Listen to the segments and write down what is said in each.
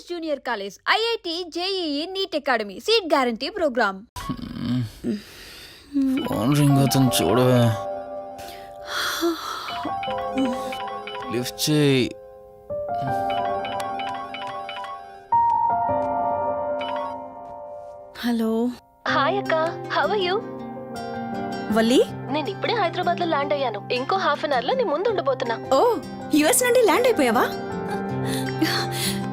First Junior College, IIT, JEE, NEET Academy, Seat Guarantee Program. Phone ring అవుతుంది చూడవే. Lift చేయి. Hello. Hi అక్క, how are you? Valli, నేను ఇప్పుడే హైదరాబాద్ లో ల్యాండ్ అయ్యాను. ఇంకో హాఫ్ అన్ అవర్ లో నీ ముందు ఉండబోతున్నా. ఓ యుఎస్ నుండి ల్యాండ్ అయిపోయావా?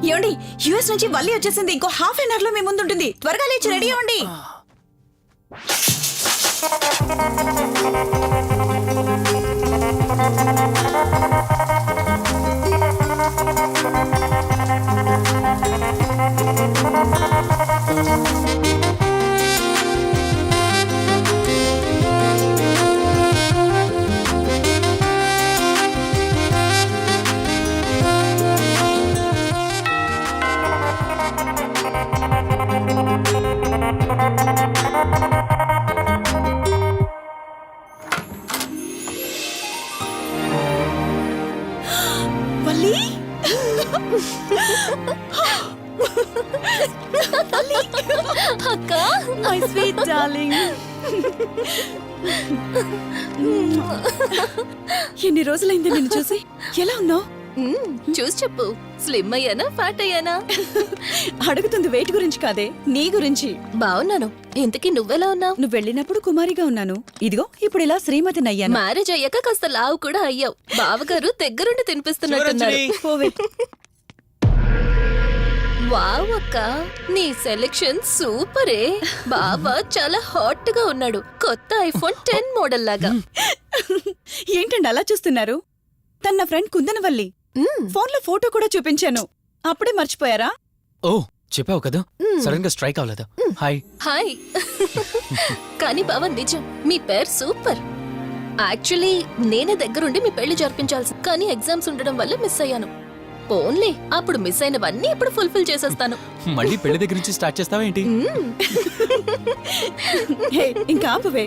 ఏమండి, యుఎస్ నుంచి వల్లి వచ్చేసింది. ఇంకో హాఫ్ అన్ అవర్ లో మీ ముందు ఉంటుంది. త్వరగా లేచి రెడీ అవ్వండి. వల్లి, అక్క, మై స్వీట్ డార్లింగ్. ఎన్ని రోజులైంది నిన్ను చూసి. ఎలా ఉన్నావు? చూసి చెప్పు. స్లిమ్ అయ్యానా, ఫ్యాట్ అయ్యానా? అడుగుతుంది వెయిట్ గురించి కాదే, నీ గురించి. బాగున్నాను. ఇంతకీ నువ్వెలా ఉన్నావు? నువ్వు వెళ్ళినప్పుడు కుమారిగా ఉన్నాను. ఇదిగో ఇప్పుడు ఇలా శ్రీమతిని అయ్యాను. మ్యారేజ్ అయ్యాక కాస్త లావు కూడా అయ్యావు. బావగారు దగ్గరుండి తినిపిస్తున్నట్టున్నారు. పోవే. వావ్ అక్క, నీ సెలెక్షన్ సూపరే. బావ చాలా హాట్ గా ఉన్నాడు. కొత్త ఐఫోన్ 10 మోడల్ లాగా. ఏంటండి అలా చూస్తున్నారు? తన నా ఫ్రెండ్ కుందనవల్లి. ఫోన్ లో ఫోటో కూడా చూపించాను. అప్పుడే మర్చిపోయారా? ఓ చెప్పావు కదా, సడన్ గా స్ట్రైక్ అవ్వలేదు. హాయ్. హాయ్. కానీ బావ నిజం, మీ పేరు సూపర్. యాక్చువల్లీ నేనే దగ్గరుండి మీ పెళ్లి జరిపించాల్సి, కానీ ఎగ్జామ్స్ ఉండడం వల్ల మిస్ అయ్యాను. పోన్లే, అప్పుడు మిస్ అయినవన్నీ ఇప్పుడు ఫుల్ఫిల్ చేసేస్తాను. మళ్ళీ పెళ్లి దగ్గర నుంచి స్టార్ట్ చేస్తావా ఏంటి? హే, ఇంకా ఆపువే.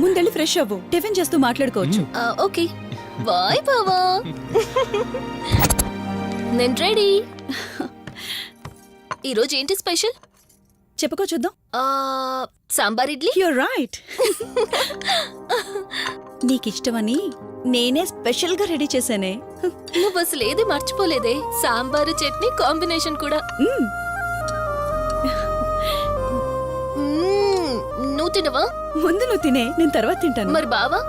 ముందెళ్ళి ఫ్రెష్ అవ్వు, టిఫిన్ చేస్తూ మాట్లాడుకోవచ్చు. ఓకే బాయ్ బావా. నేను రెడీ. ఈరోజు ఏంటి స్పెషల్? చెప్పుకో చూద్దాం. సాంబార్ ఇడ్లీ. You're right. నీకిష్టమని నేనే స్పెషల్ గా రెడీ చేశానే. నువ్వు అసలు ఏది మర్చిపోలేదే. సాంబారు చట్నీ కాంబినేషన్ కూడా. నువ్వు తినవా? ముందు నువ్వు తినే, నేను తర్వాత తింటాను. మరి బావా?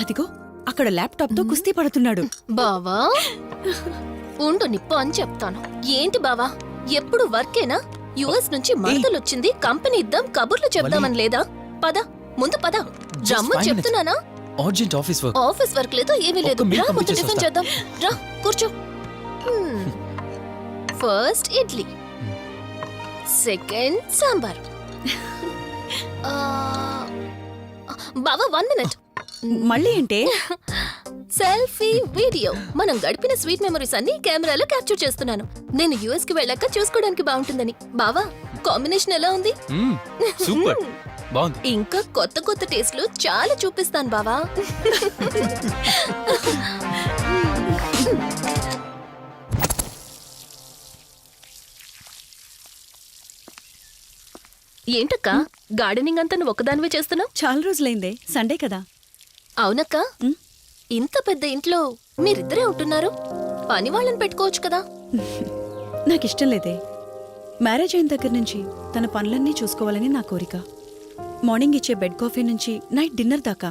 అదిగో అక్కడ ల్యాప్టాప్ తో కుస్తీ పడుతున్నాడు. బావా ఉండు, నిప్పు అని చెప్తాను. ఏంటి బావా, ఎప్పుడు వర్కేనా? యుఎస్ నుంచి మరదలొచ్చింది, కంపెనీ ఇద్దాం, కబుర్లు చెప్దామని లేదా? పద ముందు పద. రమ్ము చెప్తున్నానా? Urgent office work. Office work లేదు, ఏమీ లేదు. రా ముందు టిఫిన్ చేద్దాం. రా కూర్చో. First idli, second sambar. బావా 1 మినిట్. మళ్ళీ అంటే? Selfie video. మనం గడిపిన స్వీట్ మెమరీస్ అన్ని కెమెరాలో క్యాప్చర్ చేస్తున్నాను. నేను యుఎస్ కి వెళ్ళాక చూసుకోవడానికి బాగుంటుందని. బావా కాంబినేషన్ ఎలా ఉంది? సూపర్, బాగుంది. ఇంకా కొత్త కొత్త టేస్ట్లు చాలా చూపిస్తాను బావా. ఏంటక్క, గార్డెనింగ్ అంతా నువ్వు ఒక్కదానివే చేస్తున్నావు? చాలా రోజులైందే, సండే కదా. అవునక్క, ఇంత పెద్ద ఇంట్లో మీరిద్దరే ఉంటున్నారు. పని వాళ్ళని పెట్టుకోవచ్చు కదా. నాకిష్టం లేదే. మ్యారేజ్ అయిన దగ్గర నుంచి తన పనులన్నీ చూసుకోవాలని నా కోరిక. మార్నింగ్ ఇచ్చే బెడ్ కాఫీ నుంచి నైట్ డిన్నర్ దాకా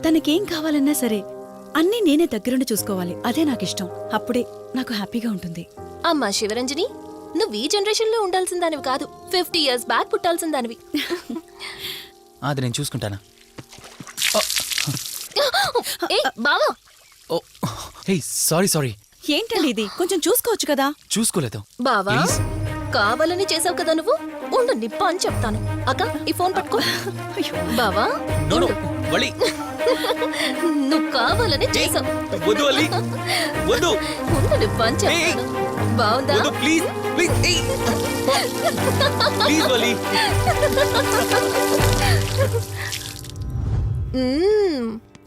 తనకేం కావాలన్నా సరే అన్నీ నేనే దగ్గరుండి చూసుకోవాలి. అదే నాకిష్టం. అప్పుడే నాకు హ్యాపీగా ఉంటుంది. అమ్మా శివరంజని, నువ్వు ఈ జనరేషన్ లో ఉండాల్సిన దానివి కాదు. 50 years బ్యాక్ పుట్టాల్సిన దానివి. అది నేను చూసుకుంటానా? బావా. Hey sorry. ఏంటండి ఇది? కొంచెం చూసుకోవచ్చు కదా. చూసుకోలేదు బావా, కావాలని చేసావు కదా నువ్వు. ఉండు నిప్ప అని చెప్తాను. అక్క ఈ ఫోన్ పట్టుకో. బావా నువ్వు కావాలని చేసావు. ఉండు నిప్ప అని చెప్తాను. బావుందా?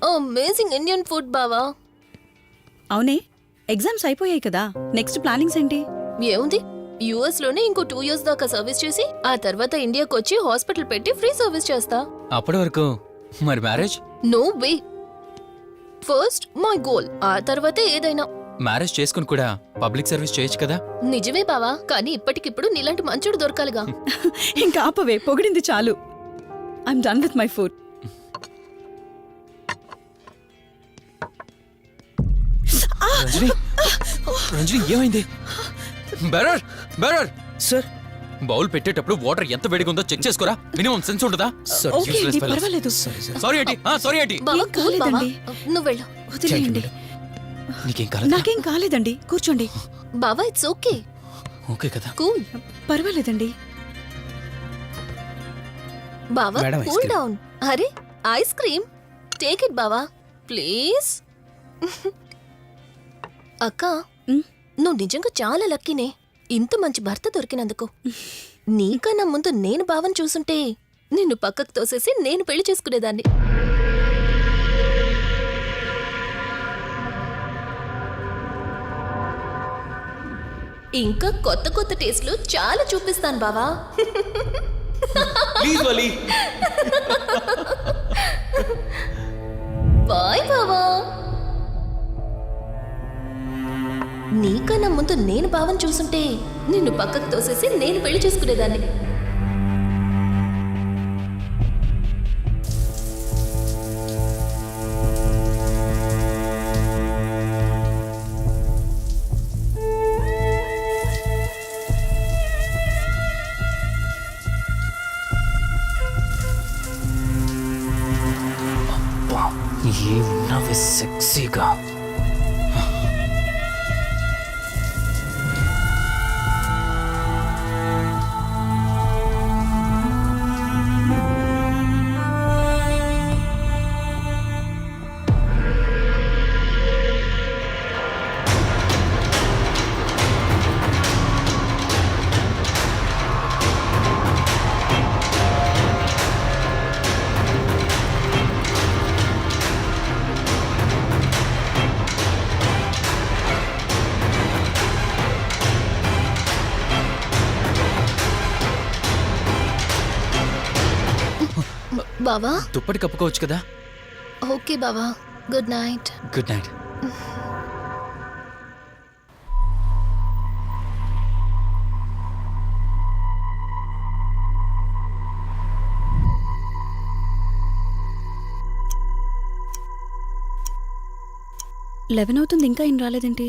అమేజింగ్ ఇండియన్ ఫుడ్ బావా. అవునే, ఎగ్జామ్స్ అయిపోయాయి కదా నెక్స్ట్ ప్లానింగ్స్ ఏంటి? ఏముంది, యుఎస్ లోనే ఇంకో 2 years దాకా సర్వీస్ చేసి ఆ తర్వాత ఇండియాకి వచ్చి హాస్పిటల్ పెట్టి ఫ్రీ సర్వీస్ చేస్తా. అప్పటి వరకు మరి marriage? No way. First my goal, ఆ తర్వాతే ఏదైనా. మ్యారేజ్ చేసుకుని కూడా పబ్లిక్ సర్వీస్ చేయొచ్చు కదా. నిజమే బావా, కానీ ఇప్పటికిప్పుడు నీలాంటి మంచుడు దొరకాలిగా. ఇంకా ఆపవే, పొగిడింది చాలు. I'm done with my food. Ranjani, Ranjani ఏమైంది? బెరర్ బెరర్ సార్ బౌల్ పెట్టేటప్పుడు వాటర్ ఎంత వేడిగా ఉందో చెక్ చేసుకోరా. మినిమం సెన్స్ ఉంటుందా? ఓకే అండి, పర్వాలేదు. సారీ ఏంటి, సారీ ఏంటి. బావా ఏం కూల్ బావా, కాలేదండి. నువ్వు వెళ్ళు. వదిలేయండి. నీకేం కాలేదు? నాకేం కాలేదండి, కూర్చోండి. బావా ఇట్స్ ఓకే, ఓకే కదా. కూల్. పర్వాలేదండి. బావా madam, ice cool cream. Down. అరే ఐస్ క్రీమ్, టేక్ ఇట్ బావా ప్లీజ్. అక్క, ఉమ్, నువ్వు నిజంగా చాలా లక్కీనే, ఇంత మంచి భర్త దొరికినందుకు. నీకన్నా ముందు నేను బావని చూసుంటే నిన్ను పక్కకు తోసేసి నేను పెళ్లి చేసుకునేదాన్ని. ఇంకా కొత్త కొత్త టేస్ట్లు చాలా చూపిస్తాను బావా. Please Vali. బాయ్ బావా. నీకన్నా ముందు నేను బావని చూసుంటే నిన్ను పక్కకు తోసేసి నేను పెళ్లి చేసుకునేదాన్ని. ఏమన్నావే సెక్సీగా. బావా దుప్పటి కప్పుకోవచ్చు కదా. ఓకే బావా, good night. Good night. Eleven అవుతుంది, ఇంకా ఏం రాలేదేంటి?